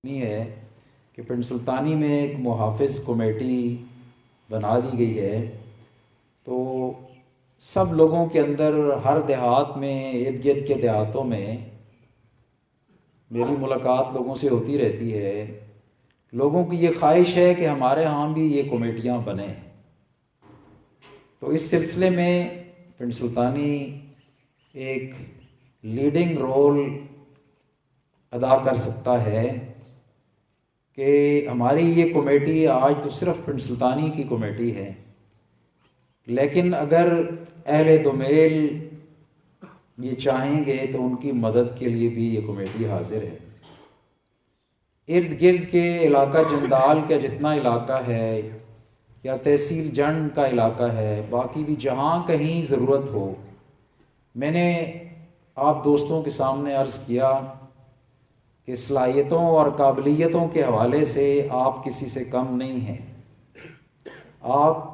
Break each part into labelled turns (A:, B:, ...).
A: نہیں ہے کہ پنڈ سلطانی میں ایک محافظ کمیٹی بنا دی گئی ہے، تو سب لوگوں کے اندر ہر دیہات میں ارد گرد کے دیہاتوں میں میری ملاقات لوگوں سے ہوتی رہتی ہے۔ لوگوں کی یہ خواہش ہے کہ ہمارے ہاں بھی یہ کمیٹیاں بنیں، تو اس سلسلے میں پنڈ سلطانی ایک لیڈنگ رول ادا کر سکتا ہے کہ ہماری یہ کمیٹی آج تو صرف پنڈ سلطانی کی کمیٹی ہے، لیکن اگر اہل دومیل یہ چاہیں گے تو ان کی مدد کے لیے بھی یہ کمیٹی حاضر ہے۔ ارد گرد کے علاقہ جندال کا جتنا علاقہ ہے یا تحصیل جنڈ کا علاقہ ہے، باقی بھی جہاں کہیں ضرورت ہو، میں نے آپ دوستوں کے سامنے عرض کیا کہ صلاحیتوں اور قابلیتوں کے حوالے سے آپ کسی سے کم نہیں ہیں۔ آپ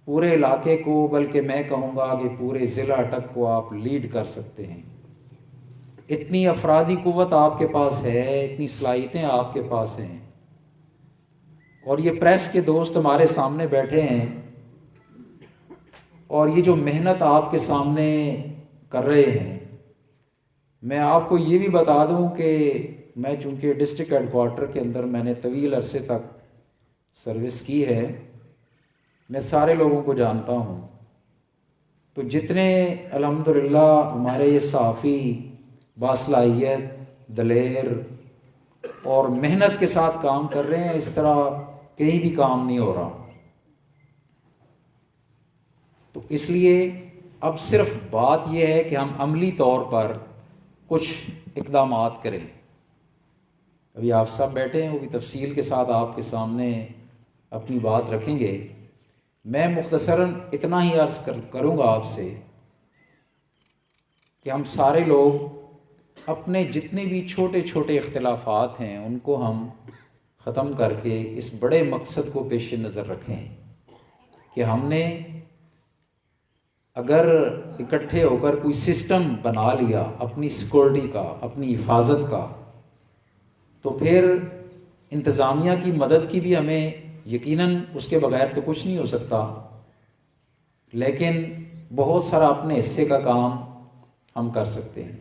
A: پورے علاقے کو، بلکہ میں کہوں گا کہ پورے ضلع تک کو آپ لیڈ کر سکتے ہیں۔ اتنی افرادی قوت آپ کے پاس ہے، اتنی صلاحیتیں آپ کے پاس ہیں، اور یہ پریس کے دوست ہمارے سامنے بیٹھے ہیں، اور یہ جو محنت آپ کے سامنے کر رہے ہیں، میں آپ کو یہ بھی بتا دوں کہ میں چونکہ ڈسٹرکٹ ہیڈ کوارٹر کے اندر میں نے طویل عرصے تک سروس کی ہے، میں سارے لوگوں کو جانتا ہوں، تو جتنے الحمدللہ ہمارے یہ صحافی باصلاحیت، دلیر اور محنت کے ساتھ کام کر رہے ہیں، اس طرح کہیں بھی کام نہیں ہو رہا۔ تو اس لیے اب صرف بات یہ ہے کہ ہم عملی طور پر کچھ اقدامات کریں۔ ابھی آپ سب بیٹھے ہیں، وہ بھی تفصیل کے ساتھ آپ کے سامنے اپنی بات رکھیں گے۔ میں مختصراً اتنا ہی عرض کروں گا آپ سے کہ ہم سارے لوگ اپنے جتنے بھی چھوٹے چھوٹے اختلافات ہیں ان کو ہم ختم کر کے اس بڑے مقصد کو پیش نظر رکھیں کہ ہم نے اگر اکٹھے ہو کر کوئی سسٹم بنا لیا اپنی سیکورٹی کا، اپنی حفاظت کا، تو پھر انتظامیہ کی مدد کی بھی ہمیں یقیناً اس کے بغیر تو کچھ نہیں ہو سکتا، لیکن بہت سارا اپنے حصے کا کام ہم کر سکتے ہیں۔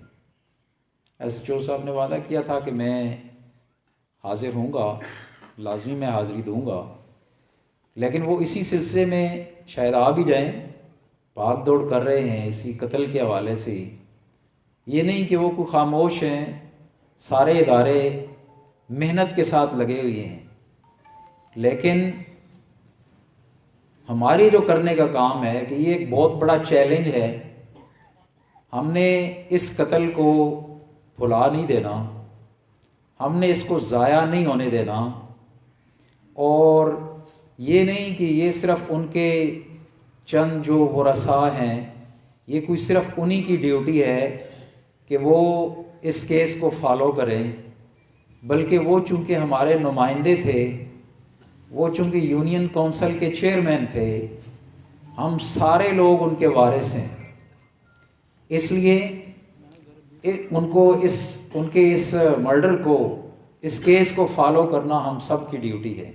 A: ایس ایچ او صاحب نے وعدہ کیا تھا کہ میں حاضر ہوں گا، لازمی میں حاضری دوں گا، لیکن وہ اسی سلسلے میں شاید آ بھی جائیں، بھاگ دوڑ کر رہے ہیں اسی قتل کے حوالے سے ہی۔ یہ نہیں کہ وہ کوئی خاموش ہیں، سارے ادارے محنت کے ساتھ لگے ہوئے ہیں، لیکن ہماری جو کرنے کا کام ہے کہ یہ ایک بہت بڑا چیلنج ہے، ہم نے اس قتل کو بھلا نہیں دینا، ہم نے اس کو ضائع نہیں ہونے دینا، اور یہ نہیں کہ یہ صرف ان کے چند جو ورثاء ہیں، یہ کوئی صرف انہی کی ڈیوٹی ہے کہ وہ اس کیس کو فالو کریں، بلکہ وہ چونکہ ہمارے نمائندے تھے، وہ چونکہ یونین کونسل کے چیئرمین تھے، ہم سارے لوگ ان کے وارث ہیں، اس لیے ان کے اس مرڈر کو، اس کیس کو فالو کرنا ہم سب کی ڈیوٹی ہے،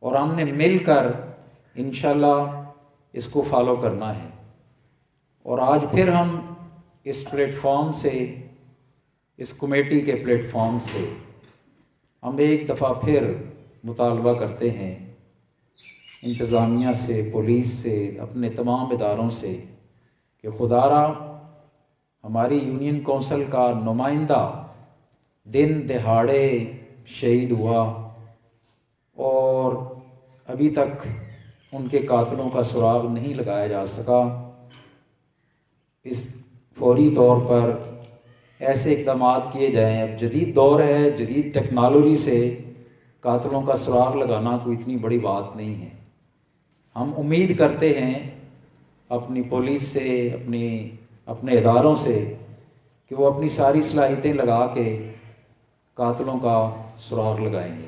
A: اور ہم نے مل کر انشاءاللہ اس کو فالو کرنا ہے۔ اور آج پھر ہم اس پلیٹ فارم سے، اس کمیٹی کے پلیٹ فارم سے ہم ایک دفعہ پھر مطالبہ کرتے ہیں انتظامیہ سے، پولیس سے، اپنے تمام اداروں سے کہ خدارا ہماری یونین کونسل کا نمائندہ دن دہاڑے شہید ہوا، اور ابھی تک ان کے قاتلوں کا سراغ نہیں لگایا جا سکا۔ اس فوری طور پر ایسے اقدامات کیے جائیں۔ اب جدید دور ہے، جدید ٹیکنالوجی سے قاتلوں کا سراغ لگانا کوئی اتنی بڑی بات نہیں ہے۔ ہم امید کرتے ہیں اپنی پولیس سے، اپنے اداروں سے کہ وہ اپنی ساری صلاحیتیں لگا کے قاتلوں کا سراغ لگائیں گے۔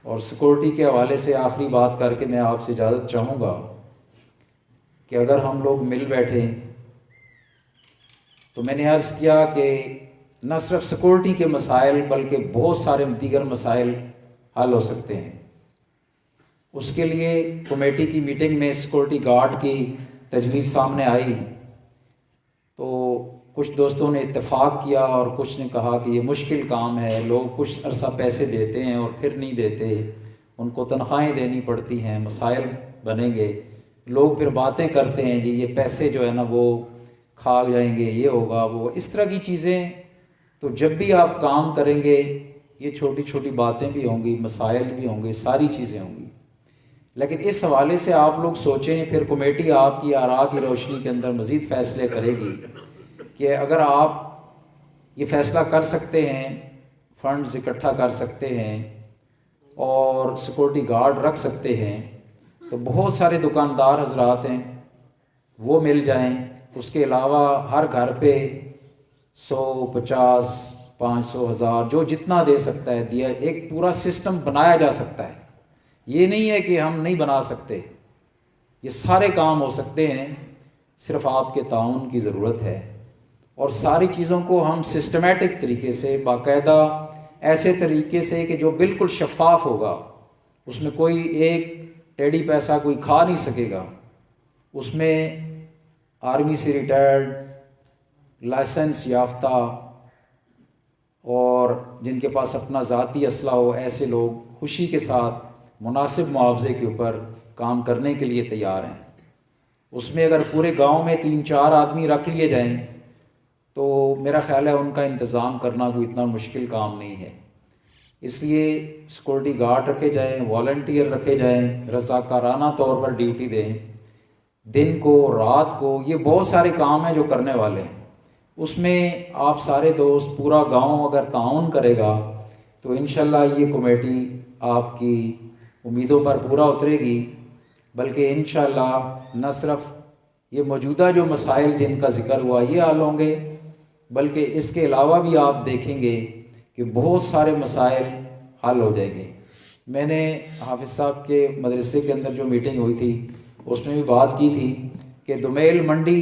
A: اور سیکورٹی کے حوالے سے آخری بات کر کے میں آپ سے اجازت چاہوں گا کہ اگر ہم لوگ مل بیٹھیں، تو میں نے عرض کیا کہ نہ صرف سیکورٹی کے مسائل بلکہ بہت سارے دیگر مسائل حل ہو سکتے ہیں۔ اس کے لیے کمیٹی کی میٹنگ میں سیکورٹی گارڈ کی تجویز سامنے آئی تو کچھ دوستوں نے اتفاق کیا اور کچھ نے کہا کہ یہ مشکل کام ہے، لوگ کچھ عرصہ پیسے دیتے ہیں اور پھر نہیں دیتے، ان کو تنخواہیں دینی پڑتی ہیں، مسائل بنیں گے، لوگ پھر باتیں کرتے ہیں جی یہ پیسے جو ہے نا وہ کھا جائیں گے، یہ ہوگا وہ، اس طرح کی چیزیں۔ تو جب بھی آپ کام کریں گے یہ چھوٹی چھوٹی باتیں بھی ہوں گی، مسائل بھی ہوں گے، ساری چیزیں ہوں گی، لیکن اس حوالے سے آپ لوگ سوچیں، پھر کمیٹی آپ کی آراء کی روشنی کے اندر مزید فیصلے کرے گی کہ اگر آپ یہ فیصلہ کر سکتے ہیں، فنڈز اکٹھا کر سکتے ہیں اور سیکورٹی گارڈ رکھ سکتے ہیں تو بہت سارے دکاندار حضرات ہیں وہ مل جائیں۔ اس کے علاوہ ہر گھر پہ 100، 50، 500، 1000 جو جتنا دے سکتا ہے دیا، ایک پورا سسٹم بنایا جا سکتا ہے۔ یہ نہیں ہے کہ ہم نہیں بنا سکتے، یہ سارے کام ہو سکتے ہیں، صرف آپ کے تعاون کی ضرورت ہے، اور ساری چیزوں کو ہم سسٹمیٹک طریقے سے، باقاعدہ ایسے طریقے سے کہ جو بالکل شفاف ہوگا، اس میں کوئی ایک ٹیڑھی پیسہ کوئی کھا نہیں سکے گا، اس میں آرمی سے ریٹائرڈ، لائسنس یافتہ اور جن کے پاس اپنا ذاتی اسلحہ ہو، ایسے لوگ خوشی کے ساتھ مناسب معاوضے کے اوپر کام کرنے کے لیے تیار ہیں۔ اس میں اگر پورے گاؤں میں 3-4 آدمی رکھ لیے جائیں تو میرا خیال ہے ان کا انتظام کرنا کوئی اتنا مشکل کام نہیں ہے۔ اس لیے سیکورٹی گارڈ رکھے جائیں، والنٹیئر رکھے جائیں، رضاکارانہ طور پر ڈیوٹی دیں، دن کو رات کو، یہ بہت سارے کام ہیں جو کرنے والے ہیں۔ اس میں آپ سارے دوست، پورا گاؤں اگر تعاون کرے گا تو انشاءاللہ یہ کمیٹی آپ کی امیدوں پر پورا اترے گی، بلکہ انشاءاللہ نہ صرف یہ موجودہ جو مسائل جن کا ذکر ہوا یہ حل ہوں گے، بلکہ اس کے علاوہ بھی آپ دیکھیں گے کہ بہت سارے مسائل حل ہو جائیں گے۔ میں نے حافظ صاحب کے مدرسے کے اندر جو میٹنگ ہوئی تھی اس میں بھی بات کی تھی کہ دومیل منڈی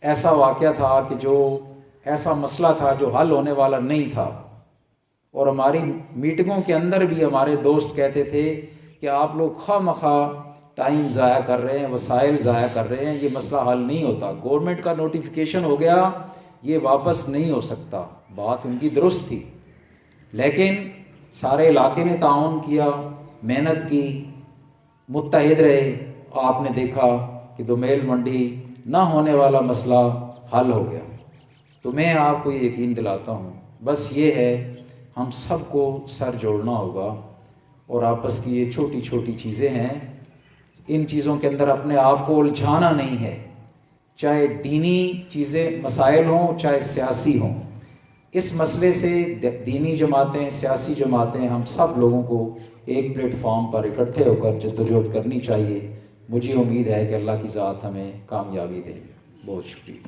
A: ایسا واقعہ تھا کہ جو ایسا مسئلہ تھا جو حل ہونے والا نہیں تھا، اور ہماری میٹنگوں کے اندر بھی ہمارے دوست کہتے تھے کہ آپ لوگ خواہ مخواہ ٹائم ضائع کر رہے ہیں، وسائل ضائع کر رہے ہیں، یہ مسئلہ حل نہیں ہوتا، گورنمنٹ کا نوٹیفیکیشن ہو گیا، یہ واپس نہیں ہو سکتا۔ بات ان کی درست تھی، لیکن سارے علاقے نے تعاون کیا، محنت کی، متحد رہے، آپ نے دیکھا کہ دومیل منڈی نہ ہونے والا مسئلہ حل ہو گیا۔ تو میں آپ کو یہ یقین دلاتا ہوں، بس یہ ہے ہم سب کو سر جوڑنا ہوگا، اور آپس کی یہ چھوٹی چھوٹی چیزیں ہیں، ان چیزوں کے اندر اپنے آپ کو الجھانا نہیں ہے، چاہے دینی چیزیں مسائل ہوں چاہے سیاسی ہوں۔ اس مسئلے سے دینی جماعتیں، سیاسی جماعتیں، ہم سب لوگوں کو ایک پلیٹ فارم پر اکٹھے ہو کر جدوجہد کرنی چاہیے۔ مجھے امید ہے کہ اللہ کی ذات ہمیں کامیابی دے گی۔ بہت شکریہ۔